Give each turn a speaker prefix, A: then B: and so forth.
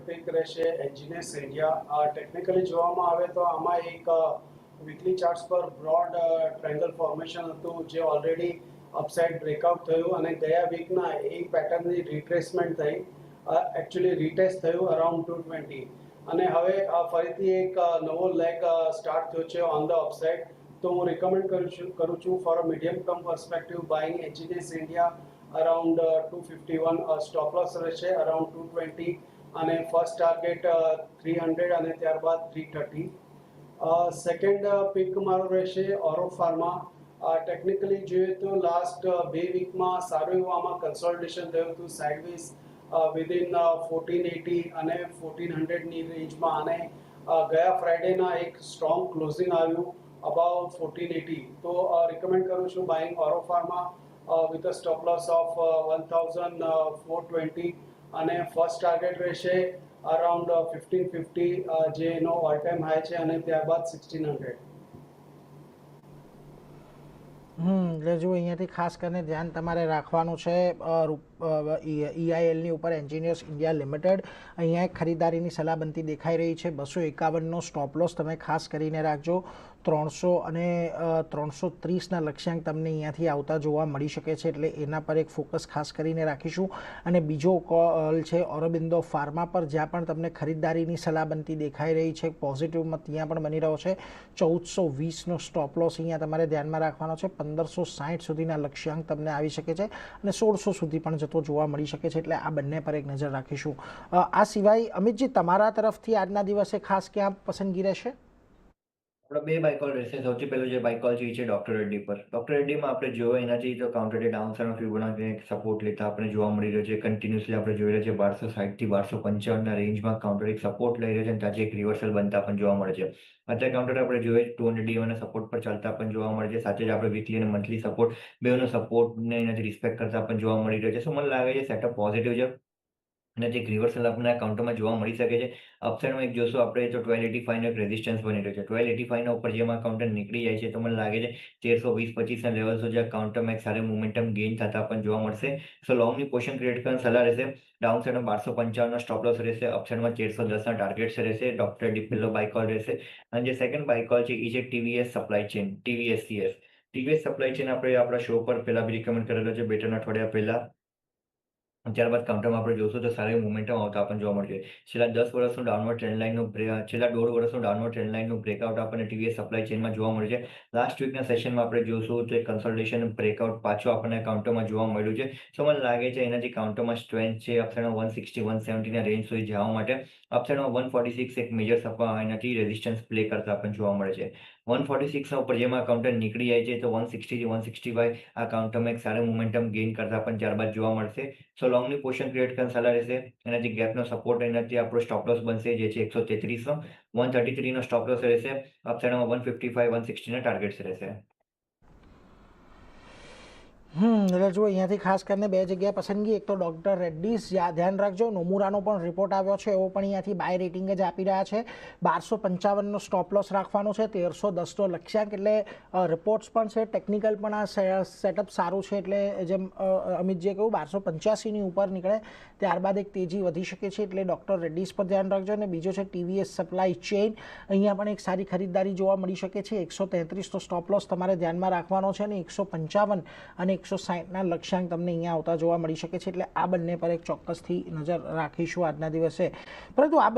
A: Pick રહેશે engineers India. Technically જોવામાં આવે તો આમાં એક વીકલી ચાર્ટ્સ પર બ્રોડ ટ્રાયંગલ ફોર્મેશન હતું જે ઓલરેડી અપસાઇડ બ્રેકઆઉટ થયું અને ગયા વીકના એ પેટર્નની રિટ્રેસમેન્ટ થઈ, એકચ્યુઅલી રીટેસ્ટ થયું અરાઉન્ડ 220 અને હવે ફરીથી એક નવો લેગ સ્ટાર્ટ થયો છે ઓન ધ અપસાઇડ। તો હું રિકમેન્ડ કરું છું for a medium term perspective buying engineers India around 251, stop loss રહેશે અરાઉન્ડ 220 અને ફર્સ્ટ ટાર્ગેટ 300 અને ત્યારબાદ 330। સેકન્ડ પિક મારો રહેશે ઓરો ફાર્મા। ટેકનિકલી જોઈએ તો લાસ્ટ 2 વીકમાં સારું એવું આમાં કન્સોલિડેશન થયું હતું સાઇડવેઝ વિધિન 1480 અને 1400ની રેન્જમાં અને ગયા ફ્રાઇડેના એક સ્ટ્રોંગ ક્લોઝિંગ આવ્યું અબાવ 1480। તો રિકમેન્ડ કરું છું buying Auro pharma with a stop loss of 1420 અને ફર્સ્ટ ટાર્ગેટ રહેશે અરાઉન્ડ 1550 જે એનો ઓલ ટાઈમ હાઈ છે અને ત્યારબાદ 1600।
B: એટલે જો અહીંયાથી ખાસ કરીને ધ્યાન તમારે રાખવાનું છે EILની ઉપર એન્જિનિયર્સ ઇન્ડિયા લિમિટેડ। અહીંયા એક ખરીદારીની સલાહ બનતી દેખાઈ રહી છે। 251નો સ્ટોપ લોસ તમે ખાસ કરીને રાખજો। 300 અને 330ના લક્ષ્યાંક તમને અહીંયાથી આવતા જોવા મળી શકે છે એટલે એના પર એક ફોકસ ખાસ કરીને રાખીશું। અને બીજો કોલ છે ઓરોબિંદો ફાર્મા પર, જ્યાં પણ તમને ખરીદારીની સલાહ બનતી દેખાઈ રહી છે। પોઝિટિવમાં ત્યાં પણ બની રહ્યો છે। 1420નો સ્ટોપ લોસ અહીંયા તમારે ધ્યાનમાં રાખવાનો છે। 1560 સુધીના લક્ષ્યાંક તમને આવી શકે છે અને 1600 સુધી પણ જતો જોવા મળી શકે છે એટલે આ બંને પર એક નજર રાખીશું। આ સિવાય અમિતજી તમારા તરફથી આજના દિવસે ખાસ ક્યાં પસંદગી રહેશે?
C: આપણા બે બાય કોલ રહેશે। સૌથી પહેલો જે બાય કોલ છે એ છે ડોક્ટર રેડ્ડી પર। ડોક્ટર રેડ્ડીમાં આપણે જોયો એનાથી તો કાઉન્ટર ડે ડાઉન સાઇડ ફિબોનાચીને સપોર્ટ લેતા આપણે જોવા મળી રહ્યો છે। કન્ટિન્યુઅસલી આપણે જોઈ રહ્યા છે 1260 થી 1255ના રેન્જમાં કાઉન્ટર એક સપોર્ટ લઈ રહ્યો છે અને ત્યાંથી એક રિવર્સલ બનતા પણ જોવા મળે છે। અત્યારે કાઉન્ટર આપણે જોઈએ 200 DMA સપોર્ટ પર ચાલતા પણ જોવા મળે છે। સાથે જ આપણે વીકલી અને મંથલી સપોર્ટ બેનો સપોર્ટને એનાથી રિસ્પેક્ટ કરતા પણ જોવા મળી રહ્યો છે। સો મને લાગે છે સેટઅપ પોઝિટિવ છે અને જે રિવર્સલ આપણા કાઉન્ટરમાં જોવા મળી શકે છે। અપસાઇડમાં એક જોશું આપણે તો 1285 નો એક રેઝિસ્ટન્સ બની રહ્યો છે। 1285 ઉપર જેમાં કાઉન્ટર નીકળી જાય છે તો મને લાગે છે 1320-25ના લેવલ સુધી આ કાઉન્ટરમાં એક સારું મોમેન્ટમ ગેઇન થતા પણ જોવા મળશે। સો લોંગની પોઝિશન ક્રિએટ કરવાની સલાહ રહેશે। ડાઉન સાઇડમાં 1255નો સ્ટોપ લોસ રહેશે। અપસાઇડમાં 1310ના ટાર્ગેટ્સ રહેશે। ડોક્ટર ડી પહેલો બાય કોલ રહેશે અને જે સેકન્ડ બાય કોલ છે એ છે TVS supply chain, TVSCS। TVS supply chain આપણે આપણા શો પર પહેલા બી રિકમેન્ડ કરેલો છે 2-3 અઠવાડિયા પહેલા। ત્યારબાદ કાઉન્ટરમાં આપણે જોશું તો સારી મોમેન્ટમ આવતા આપણને જોવા મળશે। છેલ્લા 10 વર્ષનું ડાઉનવર્ડ ટ્રેન્ડ લાઇનનું છેલ્લા 1.5 વર્ષનું ડાઉનવર્ડ ટ્રેન્ડ લાઇનનું બ્રેકઆઉટ આપણને TVS સપ્લાય ચેનમાં જોવા મળે છે। લાસ્ટ વીકના સેશનમાં આપણે જોશું તો કન્સોલિડેશન બ્રેકઆઉટ પાછું આપણને કાઉન્ટરમાં જોવા મળ્યું છે। સો મને લાગે છે એનાથી કાઉન્ટરમાં સ્ટ્રેન્થ છે અપસાઇડમાં 160-170ના રેન્જ સુધી જવા માટે। અપસાઇડમાં 146 એક મેજર એનાથી રેઝિસ્ટન્સ પ્લે કરતા આપણને જોવા મળે છે। 146ના ઉપર જેમાં કાઉન્ટર નીકળી જાય છે તો 160-165 આ કાઉન્ટરમાં એક સારું મોમેન્ટમ ગેઇન કરતા પણ ત્યારબાદ જોવા મળશે। સો લોંગની પોઝિશન ક્રિએટ કરવાની સલાહ રહેશે। એનાથી ગેપનો સપોર્ટ એનાથી આપણો સ્ટોપ લોસ બનશે જે છે 133નો। 133નો સ્ટોપ લોસ રહેશે। અપસાઇડમાં 155-160ના ટાર્ગેટ્સ રહેશે।
B: એટલે જો અહીંયાથી ખાસ કરીને બે જગ્યાએ પસંદગી, એક તો ડોક્ટર રેડ્ડીઝ ધ્યાન રાખજો। નોમુરાનો પણ રિપોર્ટ આવ્યો છે એવો પણ અહીંયાથી બાય રેટિંગ જ આપી રહ્યા છે। 1255નો સ્ટોપ લોસ રાખવાનો છે। 1310નો લક્ષ્યાંક એટલે રિપોર્ટ્સ પણ છે, ટેકનિકલ પણ આ સેટઅપ સારું છે એટલે જેમ અમિતજીએ કહ્યું 1285ની ઉપર નીકળે ત્યારબાદ એક તેજી વધી શકે છે એટલે ડોક્ટર રેડ્ડીઝ પર ધ્યાન રાખજો। અને બીજો છે TVS સપ્લાય ચેઇન, અહીંયા પણ એક સારી ખરીદારી જોવા મળી શકે છે। 133નો સ્ટોપ લોસ તમારે ધ્યાનમાં રાખવાનો છે અને 155 અને 160ના લક્ષ્યાંક તમને અહીંયા આવતા જોવા મળી શકે છે એટલે આ બંને પર એક ચોક્કસથી નજર રાખીશું આજના દિવસે। પરંતુ આ